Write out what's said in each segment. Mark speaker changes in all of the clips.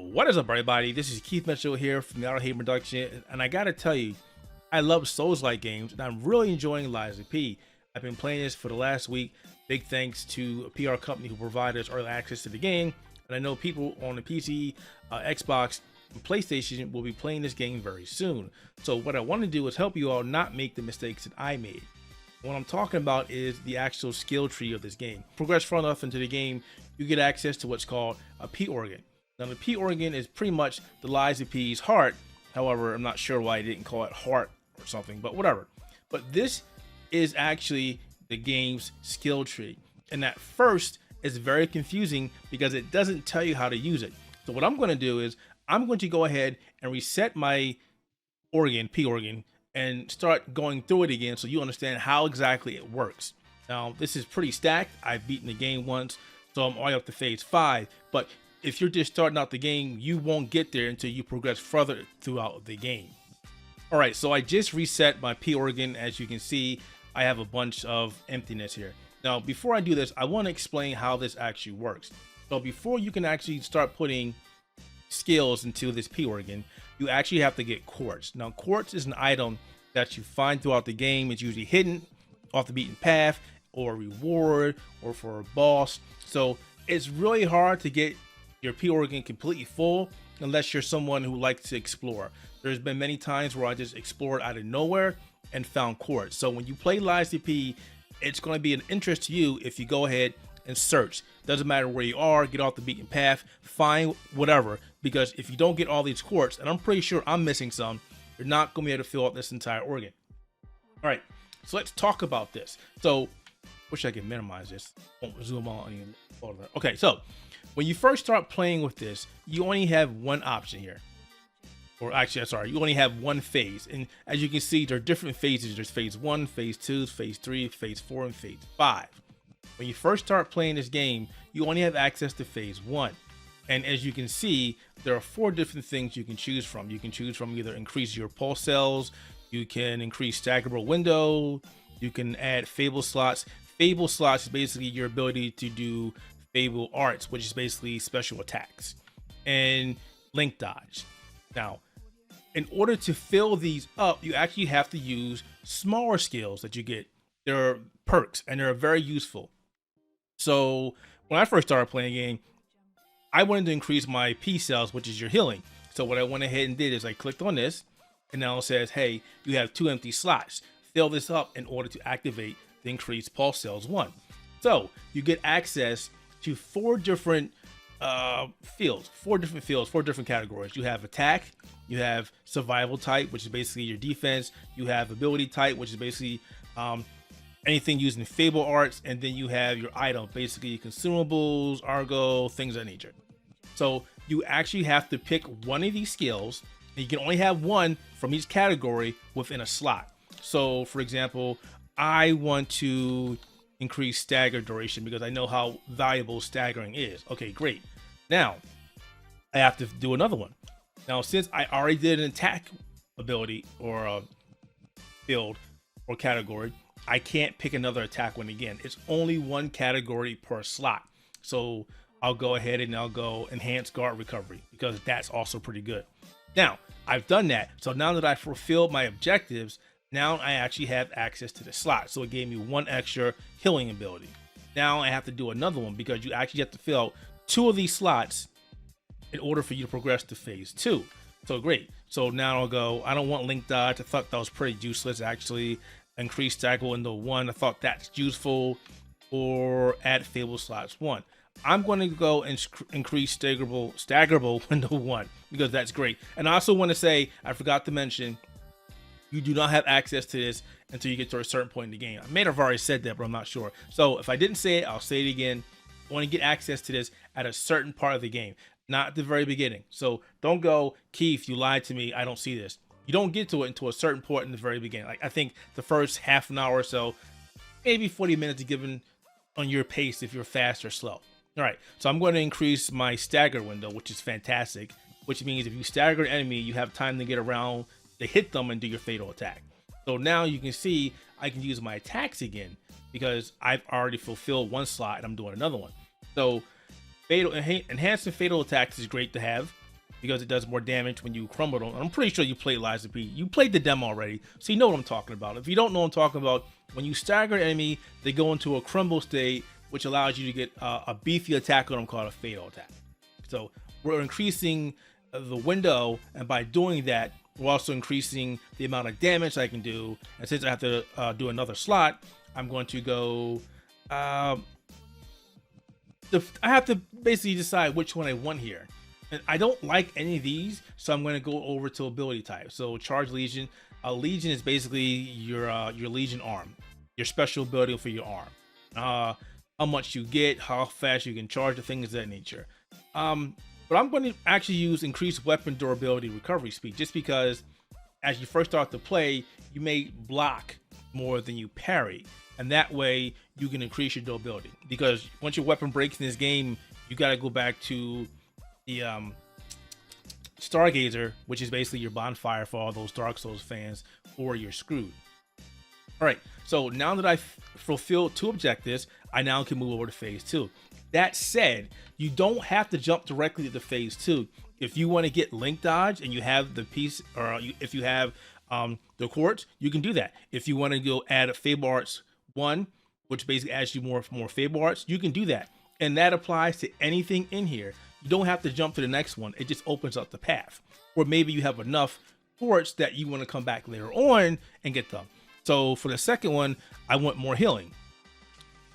Speaker 1: What is up, everybody? This is Keith Mitchell here from the Auto Hate Production, and I gotta tell you, I love Souls-like games, and I'm really enjoying Lies of P. I've been playing this for the last week. Big thanks to a PR company who provided us early access to the game, and I know people on the PC, Xbox, and PlayStation will be playing this game very soon. So what I want to do is help you all not make the mistakes that I made. What I'm talking about is the actual skill tree of this game. Progress far enough into the game, you get access to what's called a P organ. Now the P organ is pretty much the Lies of P's heart. However, I'm not sure why I didn't call it heart or something, but whatever. But this is actually the game's skill tree. And at first, it's very confusing because it doesn't tell you how to use it. So what I'm going to do is I'm going to go ahead and reset my organ, P organ, and start going through it again so you understand how exactly it works. Now, this is pretty stacked. I've beaten the game once, so I'm all the way up to phase 5, but if you're just starting out the game, you won't get there until you progress further throughout the game. All right, so I just reset my P organ. As you can see, I have a bunch of emptiness here. Now, before I do this, I want to explain how this actually works. So before you can actually start putting skills into this P organ, you actually have to get Quartz. Now, Quartz is an item that you find throughout the game. It's usually hidden off the beaten path, or a reward, or for a boss. So it's really hard to get your P organ completely full unless you're someone who likes to explore. There's been many times where I just explored out of nowhere and found Quartz. So when you play Lies of P, it's going to be an interest to you if you go ahead and search. Doesn't matter where you are, get off the beaten path, find whatever, because if you don't get all these Quartz, and I'm pretty sure I'm missing some, you're not going to be able to fill out this entire organ. All right, so let's talk about this. So wish I could minimize this. Won't zoom on any of that. Okay, so when you first start playing with this, you only have one option here. Or actually, I'm sorry, you only have one phase. And as you can see, there are different phases. There's phase 1, phase 2, phase 3, phase 4, and phase 5. When you first start playing this game, you only have access to phase 1. And as you can see, there are 4 different things you can choose from. You can choose from either increase your pulse cells, you can increase staggerable window, you can add fable slots. Fable slots is basically your ability to do fable arts, which is basically special attacks, and link dodge. Now, in order to fill these up, you actually have to use smaller skills that you get. They're perks and they're very useful. So when I first started playing the game, I wanted to increase my P cells, which is your healing. So what I went ahead and did is I clicked on this, and now it says, hey, you have 2 empty slots. Fill this up in order to activate the increased pulse cells 1. So you get access to 4 different fields, 4 different categories. You have attack, you have survival type, which is basically your defense, you have ability type, which is basically anything using fable arts, and then you have your item, basically consumables, argo, things of that nature. So you actually have to pick one of these skills, and you can only have one from each category within a slot. So for example, I want to increase stagger duration because I know how valuable staggering is. Okay, great. Now I have to do another one. Now, since I already did an attack ability or a field or category, I can't pick another attack one again. It's only one category per slot. So I'll go ahead and I'll go enhance guard recovery because that's also pretty good. Now I've done that. So now that I fulfilled my objectives, now I actually have access to the slot. So it gave me 1 extra healing ability. Now I have to do another one because you actually have to fill out 2 of these slots in order for you to progress to phase 2. So great. So now I'll go, I don't want link dodge. I thought that was pretty useless actually. Increase stagger window 1. I thought that's useful. Or add fable slots 1. I'm going to go and increase staggerable window 1 because that's great. And I also want to say, I forgot to mention, you do not have access to this until you get to a certain point in the game. I may have already said that, but I'm not sure. So if I didn't say it, I'll say it again. I want to get access to this at a certain part of the game, not at the very beginning. So don't go, Keith, you lied to me, I don't see this. You don't get to it until a certain point in the very beginning. Like I think the first half an hour or so, maybe 40 minutes given on your pace if you're fast or slow. All right, so I'm going to increase my stagger window, which is fantastic, which means if you stagger an enemy, you have time to get around to hit them and do your fatal attack. So now you can see I can use my attacks again because I've already fulfilled 1 slot and I'm doing another one. So fatal enhancing fatal attacks is great to have. because it does more damage when you crumble them. I'm pretty sure you played Liza P. You played the demo already, so you know what I'm talking about. If you don't know what I'm talking about, when you stagger an enemy, they go into a crumble state, which allows you to get a beefy attack on them called a fatal attack. So we're increasing the window, and by doing that, we're also increasing the amount of damage I can do. And since I have to do another slot, I'm going to go. I have to basically decide which one I want here. And I don't like any of these, so I'm going to go over to ability type. So charge Legion. A Legion is basically your Legion arm, your special ability for your arm. How much you get, how fast you can charge, the things of that nature. But I'm going to actually use increased weapon durability recovery speed, just because as you first start to play, you may block more than you parry, and that way you can increase your durability. Because once your weapon breaks in this game, you got to go back to the Stargazer, which is basically your bonfire for all those Dark Souls fans, or you're screwed. All right, so now that I've fulfilled 2 objectives, I now can move over to phase 2. That said, you don't have to jump directly to phase 2. If you want to get link dodge and you have the piece, or if you have the quartz, you can do that. If you want to go add a Fable Arts 1, which basically adds you more Fable Arts, you can do that. And that applies to anything in here. You don't have to jump to the next one. It just opens up the path. Or maybe you have enough quartz that you want to come back later on and get them. So for the second one, I want more healing.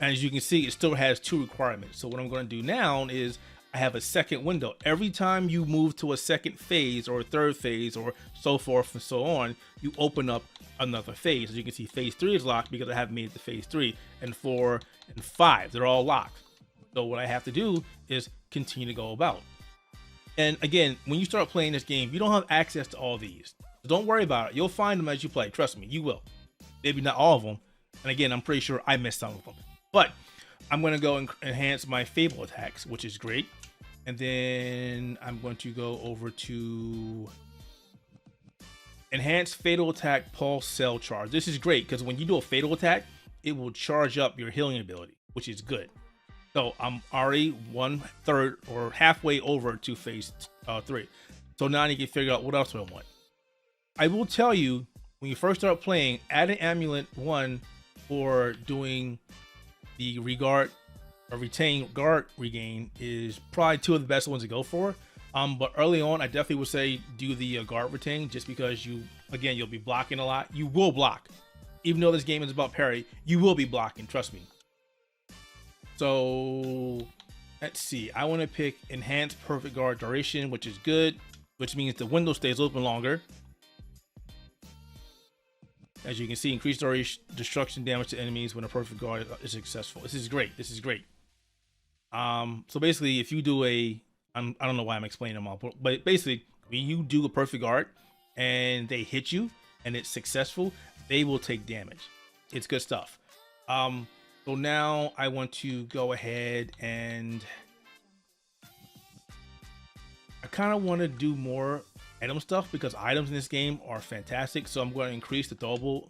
Speaker 1: And as you can see, it still has 2 requirements. So what I'm going to do now is I have a second window. Every time you move to a second phase or a third phase or so forth and so on, you open up another phase. As you can see, phase 3 is locked because I haven't made it to phase 3, and 4 and 5, they're all locked. So what I have to do is continue to go about. And again, when you start playing this game, you don't have access to all these. So don't worry about it. You'll find them as you play. Trust me, you will. Maybe not all of them. And again, I'm pretty sure I missed some of them. But I'm going to go and enhance my Fable attacks, which is great. And then I'm going to go over to enhance fatal attack pulse cell charge. This is great because when you do a fatal attack, it will charge up your healing ability, which is good. So I'm already 1/3 or halfway over to phase 3. So now I can figure out what else I want. I will tell you, when you first start playing, add an amulet 1 for doing the regard or retain guard regain is probably 2 of the best ones to go for. But early on, I definitely would say do the guard retain, just because you'll be blocking a lot. You will block, even though this game is about parry. You will be blocking, trust me. So let's see. I want to pick enhanced perfect guard duration, which is good, which means the window stays open longer. As you can see, increased destruction damage to enemies when a perfect guard is successful. This is great. This is great. So basically, if you do I don't know why I'm explaining them all, but basically, when you do a perfect guard and they hit you and it's successful, they will take damage. It's good stuff. So now I want to go ahead and I kind of want to do more item stuff because items in this game are fantastic. So I'm going to increase the throwable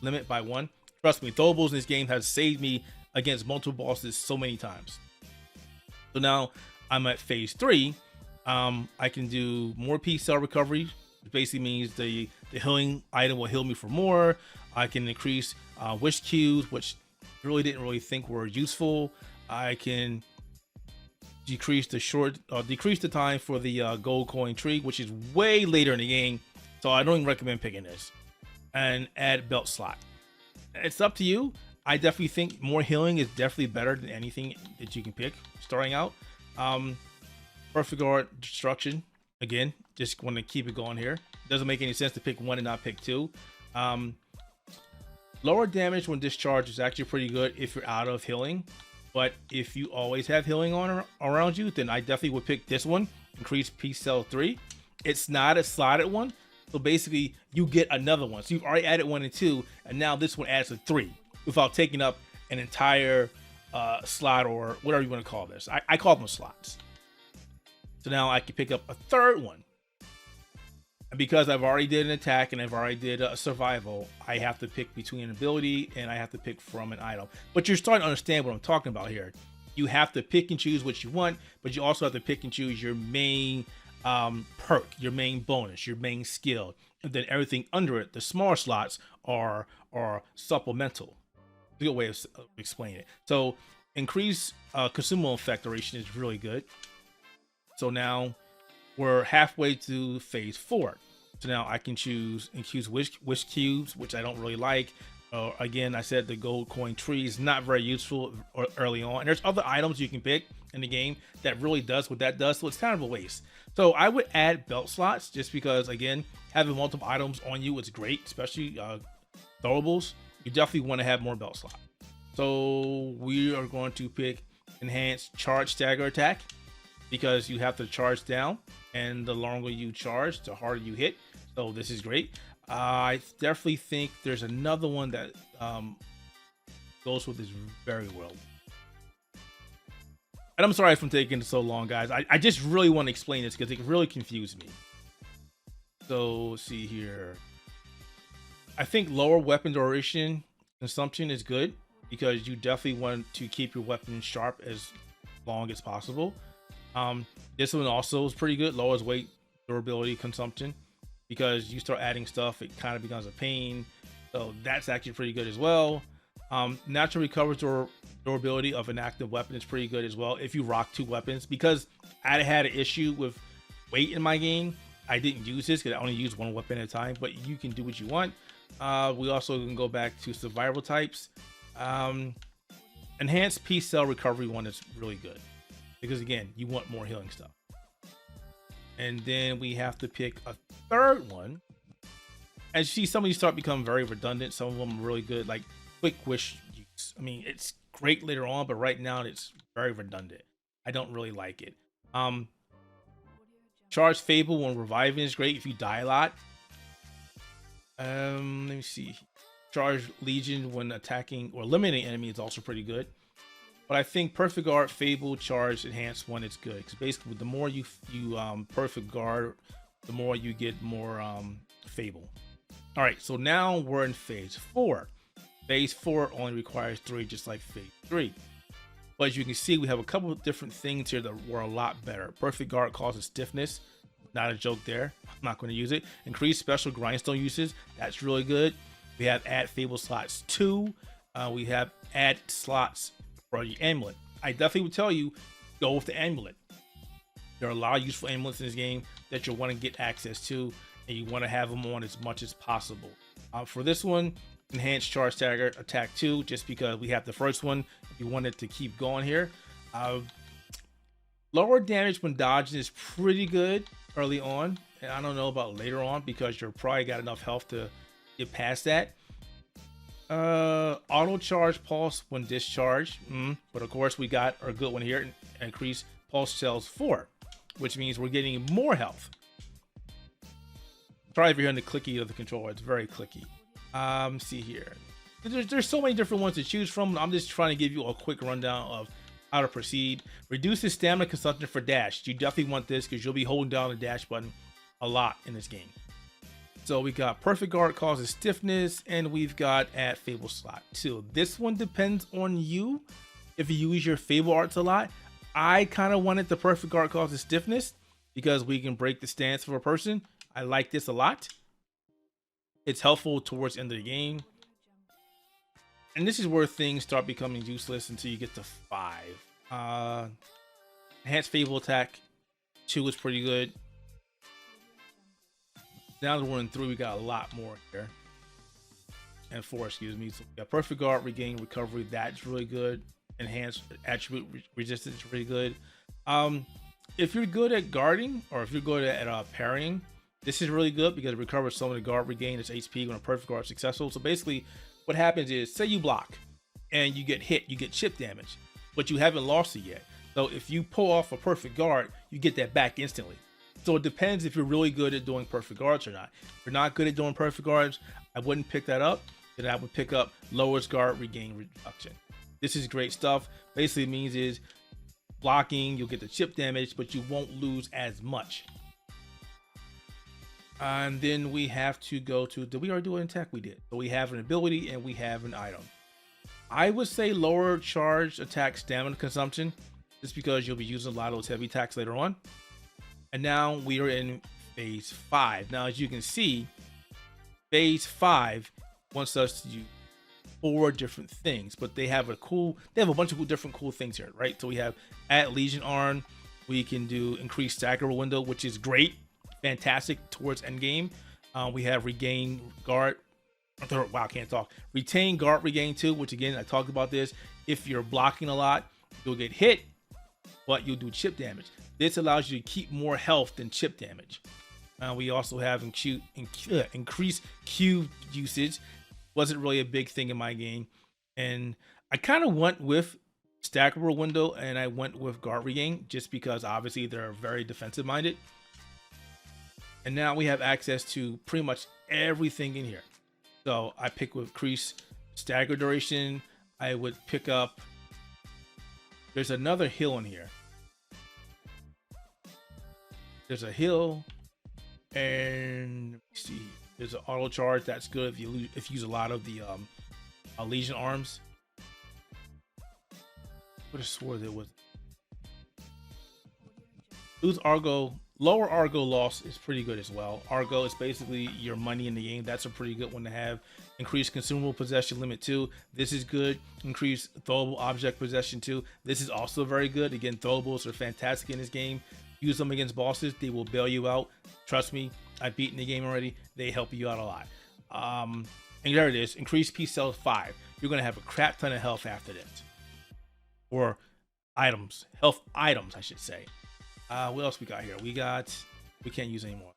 Speaker 1: limit by 1. Trust me, throwables in this game has saved me against multiple bosses so many times. So now I'm at phase 3. I can do more P cell recovery, which basically means the healing item will heal me for more. I can increase wish queues, which didn't think were useful. I can decrease the time for the gold coin tree, which is way later in the game, so I don't even recommend picking this. And add belt slot. It's up to you. I definitely think more healing is definitely better than anything that you can pick starting out. Perfect guard destruction, again, just want to keep it going here. Doesn't make any sense to pick 1 and not pick 2. Lower damage when discharged is actually pretty good if you're out of healing. But if you always have healing on around you, then I definitely would pick this one. Increase Peace Cell 3. It's not a slotted one. So basically, you get another one. So you've already added 1 and 2. And now this one adds a 3 without taking up an entire slot or whatever you want to call this. I call them slots. So now I can pick up a 3rd one. And because I've already did an attack and I've already did a survival, I have to pick between an ability and I have to pick from an item. But you're starting to understand what I'm talking about here. You have to pick and choose what you want, but you also have to pick and choose your main perk, your main bonus, your main skill, and then everything under it, the smaller slots are supplemental. A good way of explaining it. So increase consumable effect duration is really good. So now we're halfway to phase 4. So now I can choose infuse wish cubes, which I don't really like. Again, I said the gold coin tree is not very useful early on. And there's other items you can pick in the game that really does what that does. So it's kind of a waste. So I would add belt slots just because, again, having multiple items on you is great, especially throwables. You definitely want to have more belt slots. So we are going to pick enhanced charge stagger attack because you have to charge down, and the longer you charge, the harder you hit. So this is great. I definitely think there's another one that goes with this very well. And I'm sorry if I'm taking so long, guys. I just really want to explain this because it really confused me. So let's see here. I think lower weapon duration consumption is good because you definitely want to keep your weapon sharp as long as possible. This one also is pretty good. Lowers weight durability consumption because you start adding stuff, it kind of becomes a pain. So that's actually pretty good as well. Natural recovers durability of an active weapon is pretty good as well if you rock 2 weapons. Because I had an issue with weight in my game, I didn't use this because I only use 1 weapon at a time, but you can do what you want. We also can go back to survival types. Enhanced P cell recovery one is really good because, again, you want more healing stuff. And then we have to pick a third one. As you see, some of these start becoming very redundant. Some of them are really good, like quick wish use. I mean, it's great later on, but right now it's very redundant. I don't really like it. Charge Fable when reviving is great if you die a lot. Let me see. Charge Legion when attacking or eliminating enemy is also pretty good. But I think Perfect Guard, Fable, Charge, Enhanced one is good. Because basically, the more you Perfect Guard, the more you get more Fable. All right, so now we're in phase 4. Phase 4 only requires 3, just like phase 3. But as you can see, we have a couple of different things here that were a lot better. Perfect Guard causes stiffness. Not a joke there. I'm not going to use it. Increase special grindstone uses. That's really good. We have add Fable slots 2. We have add slots for the amulet. I definitely would tell you, go with the amulet. There are a lot of useful amulets in this game that you'll want to get access to, and you want to have them on as much as possible. For this one, enhanced charge stagger attack 2, just because we have the first one. If you wanted to keep going here, lower damage when dodging is pretty good early on, and I don't know about later on because you're probably got enough health to get past that. Auto charge pulse when discharged, but of course we got our good one here, increase pulse cells 4, which means we're getting more health. Sorry if you're hearing the clicky of the controller, it's very clicky. See here, there's so many different ones to choose from. I'm just trying to give you a quick rundown of how to proceed. Reduces stamina consumption for dash. You definitely want this because you'll be holding down the dash button a lot in this game. So we got Perfect Guard causes stiffness, and we've got add Fable slot 2. This one depends on you. If you use your Fable arts a lot, I kind of wanted the Perfect Guard causes stiffness because we can break the stance of a person. I like this a lot. It's helpful towards the end of the game. And this is where things start becoming useless until you get to 5. Enhanced Fable attack 2 is pretty good. Now that we're in 3, we got a lot more here. And 4, excuse me. So we got Perfect Guard, regain recovery. That's really good. Enhanced attribute resistance is really good. If you're good at guarding, or if you're good at parrying, this is really good because it recovers some of the guard regain its HP when a Perfect Guard is successful. So basically, what happens is, say you block and you get hit, you get chip damage, but you haven't lost it yet. So if you pull off a Perfect Guard, you get that back instantly. So it depends if you're really good at doing Perfect Guards or not. If you're not good at doing Perfect Guards, I wouldn't pick that up. Then I would pick up lowest guard regain reduction. This is great stuff. Basically, it means is blocking, you'll get the chip damage, but you won't lose as much. And then we have to go to, did we already do an attack? We did. So we have an ability and we have an item. I would say lower charge attack stamina consumption, just because you'll be using a lot of those heavy attacks later on. And now we are in phase 5. Now, as you can see, phase 5 wants us to do 4 different things, but they have a bunch of different cool things here, right? So we have at Legion Arm, we can do increased stackable window, which is great, fantastic towards endgame. We have regain guard. Wow, I can't talk. Retain guard regain 2, which again, I talked about this. If you're blocking a lot, you'll get hit, but you'll do chip damage. This allows you to keep more health than chip damage. We also have increased Q usage. Wasn't really a big thing in my game. And I kind of went with stackable window and I went with guard regain just because obviously they're very defensive minded. And now we have access to pretty much everything in here. So I pick with increase stagger duration. I would pick up, there's another heal in here. There's a heal, and let me see, there's an auto charge. That's good if you use a lot of the Legion arms. What a sword there was. Lose Argo. Lower Argo loss is pretty good as well. Argo is basically your money in the game. That's a pretty good one to have. Increase consumable possession limit 2. This is good. Increase throwable object possession 2. This is also very good. Again, throwables are fantastic in this game. Use them against bosses. They will bail you out. Trust me, I've beaten the game already. They help you out a lot. And there it is. Increase peace cells 5. You're going to have a crap ton of health after this. Or items. Health items, I should say. What else we got here? We can't use anymore.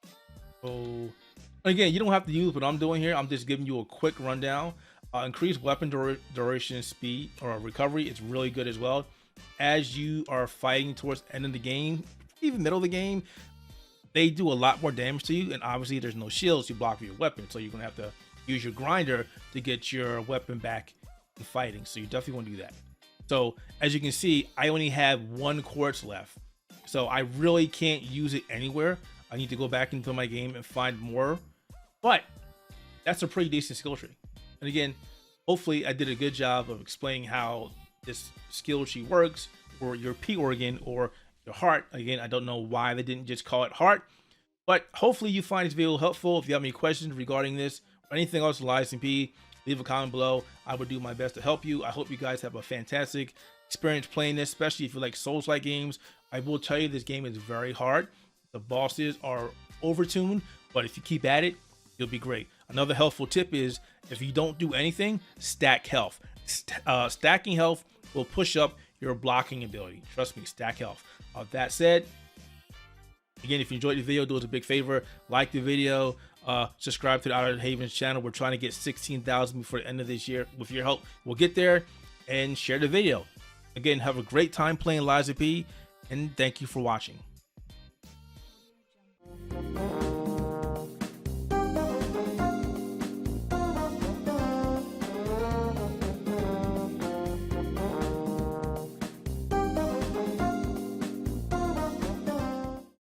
Speaker 1: So again, you don't have to use what I'm doing here. I'm just giving you a quick rundown. Increased weapon duration speed or recovery. It's really good as well. As you are fighting towards the end of the game, even middle of the game, they do a lot more damage to you. And obviously there's no shields to block your weapon. So you're going to have to use your grinder to get your weapon back in fighting. So you definitely want to do that. So as you can see, I only have 1 quartz left. So I really can't use it anywhere. I need to go back into my game and find more. But that's a pretty decent skill tree. And again, hopefully I did a good job of explaining how this skill tree works, or your P organ, or your heart. Again, I don't know why they didn't just call it heart. But hopefully you find this video helpful. If you have any questions regarding this or anything else Lies and P, leave a comment below. I would do my best to help you. I hope you guys have a fantastic experience playing this, especially if you like Souls-like games. I will tell you this game is very hard. The bosses are overtuned, but if you keep at it, you'll be great. Another helpful tip is if you don't do anything, stack health. Stacking health will push up your blocking ability. Trust me, stack health. That said, again, if you enjoyed the video, do us a big favor. Like the video. Subscribe to the Outer Havens channel. We're trying to get 16,000 before the end of this year. With your help, we'll get there. And share the video. Again, have a great time playing Lies of P. And thank you for watching.